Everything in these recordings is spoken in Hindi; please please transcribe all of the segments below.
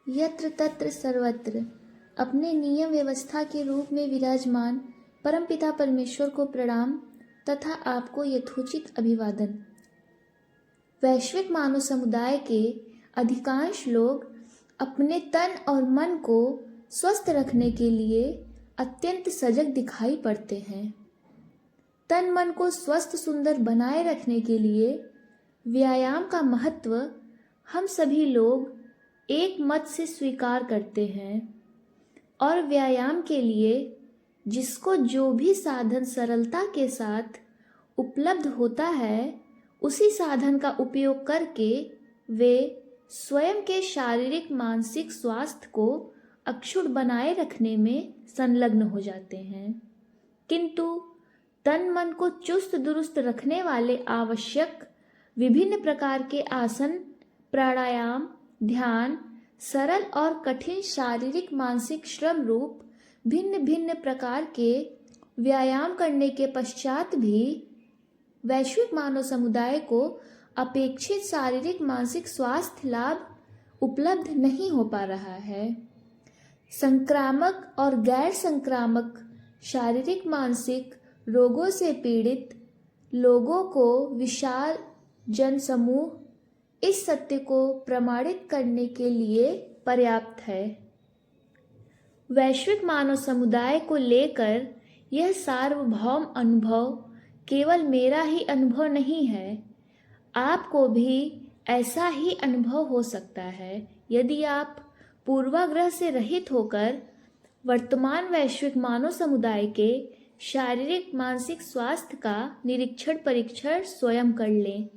यत्र तत्र सर्वत्र अपने नियम व्यवस्था के रूप में विराजमान परमपिता परमेश्वर को प्रणाम तथा आपको यथोचित अभिवादन। वैश्विक मानव समुदाय के अधिकांश लोग अपने तन और मन को स्वस्थ रखने के लिए अत्यंत सजग दिखाई पड़ते हैं। तन मन को स्वस्थ सुंदर बनाए रखने के लिए व्यायाम का महत्व हम सभी लोग एक मत से स्वीकार करते हैं और व्यायाम के लिए जिसको जो भी साधन सरलता के साथ उपलब्ध होता है उसी साधन का उपयोग करके वे स्वयं के शारीरिक मानसिक स्वास्थ्य को अक्षुण्ण बनाए रखने में संलग्न हो जाते हैं। किंतु तन मन को चुस्त दुरुस्त रखने वाले आवश्यक विभिन्न प्रकार के आसन, प्राणायाम, ध्यान, सरल और कठिन शारीरिक मानसिक श्रम रूप भिन्न भिन्न प्रकार के व्यायाम करने के पश्चात भी वैश्विक मानव समुदाय को अपेक्षित शारीरिक मानसिक स्वास्थ्य लाभ उपलब्ध नहीं हो पा रहा है। संक्रामक और गैर संक्रामक शारीरिक मानसिक रोगों से पीड़ित लोगों को विशाल जनसमूह इस सत्य को प्रमाणित करने के लिए पर्याप्त है। वैश्विक मानव समुदाय को लेकर यह सार्वभौम अनुभव केवल मेरा ही अनुभव नहीं है, आपको भी ऐसा ही अनुभव हो सकता है यदि आप पूर्वाग्रह से रहित होकर वर्तमान वैश्विक मानव समुदाय के शारीरिक मानसिक स्वास्थ्य का निरीक्षण परीक्षण स्वयं कर लें।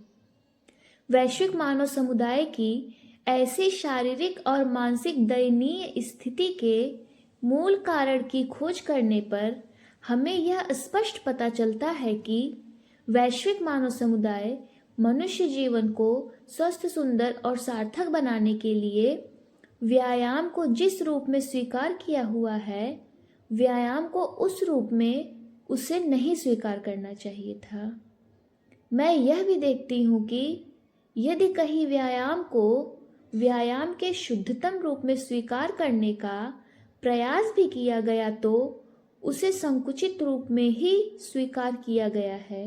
वैश्विक मानव समुदाय की ऐसी शारीरिक और मानसिक दयनीय स्थिति के मूल कारण की खोज करने पर हमें यह स्पष्ट पता चलता है कि वैश्विक मानव समुदाय मनुष्य जीवन को स्वस्थ, सुंदर और सार्थक बनाने के लिए व्यायाम को जिस रूप में स्वीकार किया हुआ है, व्यायाम को उस रूप में उसे नहीं स्वीकार करना चाहिए था। मैं यह भी देखती हूँ कि यदि कहीं व्यायाम को व्यायाम के शुद्धतम रूप में स्वीकार करने का प्रयास भी किया गया तो उसे संकुचित रूप में ही स्वीकार किया गया है।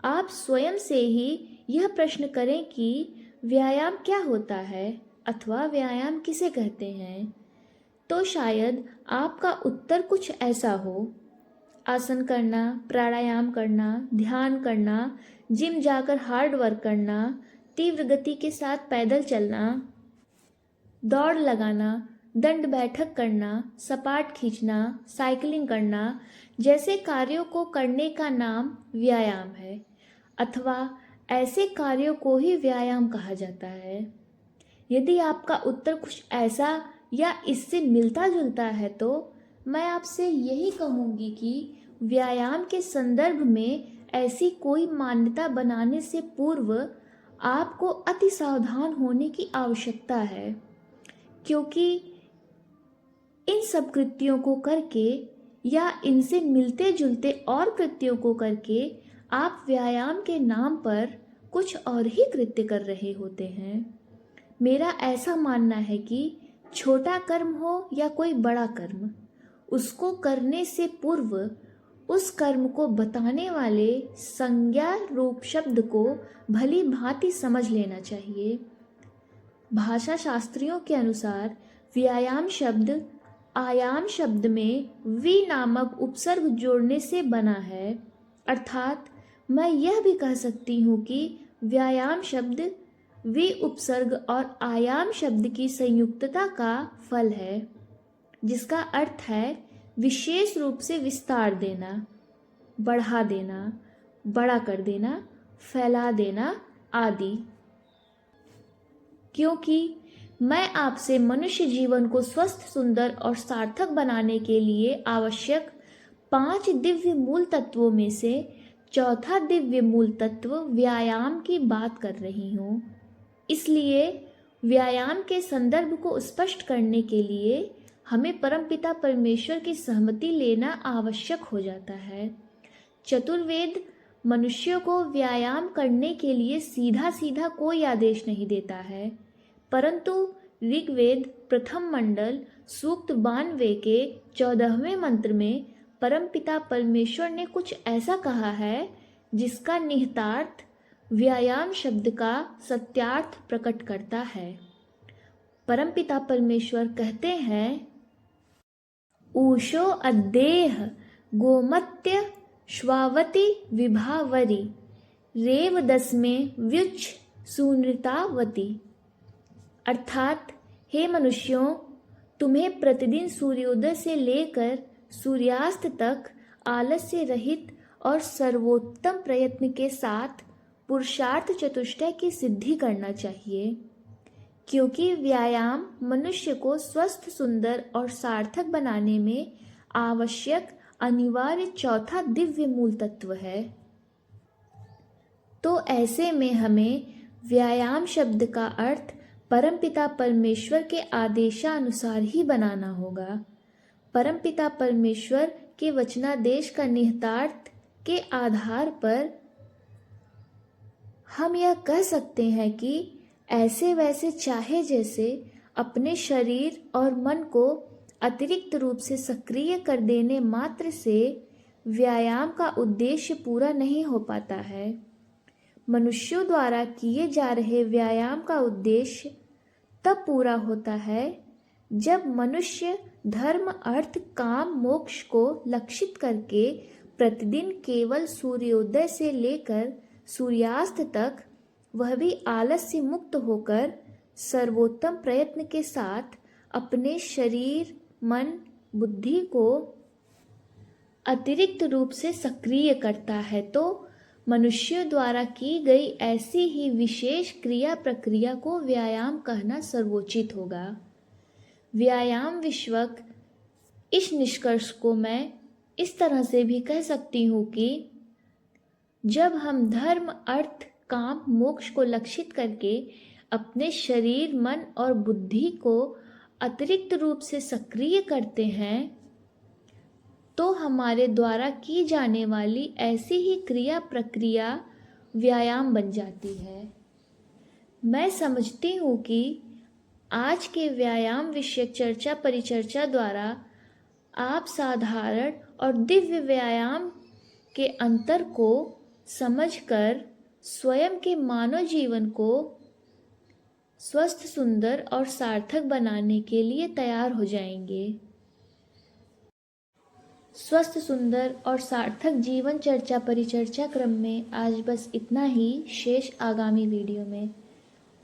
आप स्वयं से ही यह प्रश्न करें कि व्यायाम क्या होता है अथवा व्यायाम किसे कहते हैं, तो शायद आपका उत्तर कुछ ऐसा हो: आसन करना, प्राणायाम करना, ध्यान करना, जिम जाकर हार्ड वर्क करना, तीव्र गति के साथ पैदल चलना, दौड़ लगाना, दंड बैठक करना, सपाट खींचना, साइकिलिंग करना जैसे कार्यों को करने का नाम व्यायाम है अथवा ऐसे कार्यों को ही व्यायाम कहा जाता है। यदि आपका उत्तर कुछ ऐसा या इससे मिलता जुलता है तो मैं आपसे यही कहूँगी कि व्यायाम के संदर्भ में ऐसी कोई मान्यता बनाने से पूर्व आपको अति सावधान होने की आवश्यकता है, क्योंकि इन सब कृत्यों को करके या इनसे मिलते जुलते और कृत्यों को करके आप व्यायाम के नाम पर कुछ और ही कृत्य कर रहे होते हैं। मेरा ऐसा मानना है कि छोटा कर्म हो या कोई बड़ा कर्म, उसको करने से पूर्व उस कर्म को बताने वाले संज्ञा रूप शब्द को भली भांति समझ लेना चाहिए। भाषा शास्त्रियों के अनुसार व्यायाम शब्द आयाम शब्द में वी नामक उपसर्ग जोड़ने से बना है, अर्थात मैं यह भी कह सकती हूँ कि व्यायाम शब्द वी उपसर्ग और आयाम शब्द की संयुक्तता का फल है, जिसका अर्थ है विशेष रूप से विस्तार देना, बढ़ा देना, बड़ा कर देना, फैला देना आदि। क्योंकि मैं आपसे मनुष्य जीवन को स्वस्थ, सुंदर और सार्थक बनाने के लिए आवश्यक 5 दिव्य मूल तत्वों में से चौथा दिव्य मूल तत्व व्यायाम की बात कर रही हूँ। इसलिए व्यायाम के संदर्भ को स्पष्ट करने के लिए हमें परमपिता परमेश्वर की सहमति लेना आवश्यक हो जाता है। चतुर्वेद मनुष्यों को व्यायाम करने के लिए सीधा सीधा कोई आदेश नहीं देता है, परंतु ऋग्वेद प्रथम मंडल सूक्त 92 के 14वें मंत्र में परमपिता परमेश्वर ने कुछ ऐसा कहा है जिसका निहितार्थ व्यायाम शब्द का सत्यार्थ प्रकट करता है। परमपिता परमेश्वर कहते हैं, ऊषो अद्देह गोमत्य श्वावती विभावरी रेव दसमे व्युच सुनृतावती। अर्थात हे मनुष्यों, तुम्हें प्रतिदिन सूर्योदय से लेकर सूर्यास्त तक आलस्य रहित और सर्वोत्तम प्रयत्न के साथ पुरुषार्थ चतुष्टय की सिद्धि करना चाहिए, क्योंकि व्यायाम मनुष्य को स्वस्थ, सुंदर और सार्थक बनाने में आवश्यक अनिवार्य चौथा दिव्य मूल तत्व है। तो ऐसे में हमें व्यायाम शब्द का अर्थ परमपिता परमेश्वर के आदेशानुसार ही बनाना होगा। परमपिता परमेश्वर के वचनादेश का निहितार्थ के आधार पर हम यह कह सकते हैं कि ऐसे वैसे चाहे जैसे अपने शरीर और मन को अतिरिक्त रूप से सक्रिय कर देने मात्र से व्यायाम का उद्देश्य पूरा नहीं हो पाता है। मनुष्यों द्वारा किए जा रहे व्यायाम का उद्देश्य तब पूरा होता है जब मनुष्य धर्म, अर्थ, काम, मोक्ष को लक्षित करके प्रतिदिन केवल सूर्योदय से लेकर सूर्यास्त तक, वह भी आलस्य मुक्त होकर सर्वोत्तम प्रयत्न के साथ अपने शरीर, मन, बुद्धि को अतिरिक्त रूप से सक्रिय करता है। तो मनुष्यों द्वारा की गई ऐसी ही विशेष क्रिया प्रक्रिया को व्यायाम कहना सर्वोचित होगा। व्यायाम विषयक इस निष्कर्ष को मैं इस तरह से भी कह सकती हूँ कि जब हम धर्म, अर्थ, काम, मोक्ष को लक्षित करके अपने शरीर, मन और बुद्धि को अतिरिक्त रूप से सक्रिय करते हैं, तो हमारे द्वारा की जाने वाली ऐसी ही क्रिया प्रक्रिया व्यायाम बन जाती है। मैं समझती हूँ कि आज के व्यायाम विषयक चर्चा परिचर्चा द्वारा आप साधारण और दिव्य व्यायाम के अंतर को समझकर स्वयं के मानव जीवन को स्वस्थ, सुंदर और सार्थक बनाने के लिए तैयार हो जाएंगे। स्वस्थ, सुंदर और सार्थक जीवन चर्चा परिचर्चा क्रम में आज बस इतना ही। शेष आगामी वीडियो में।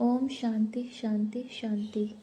ओम शांति शांति शांति।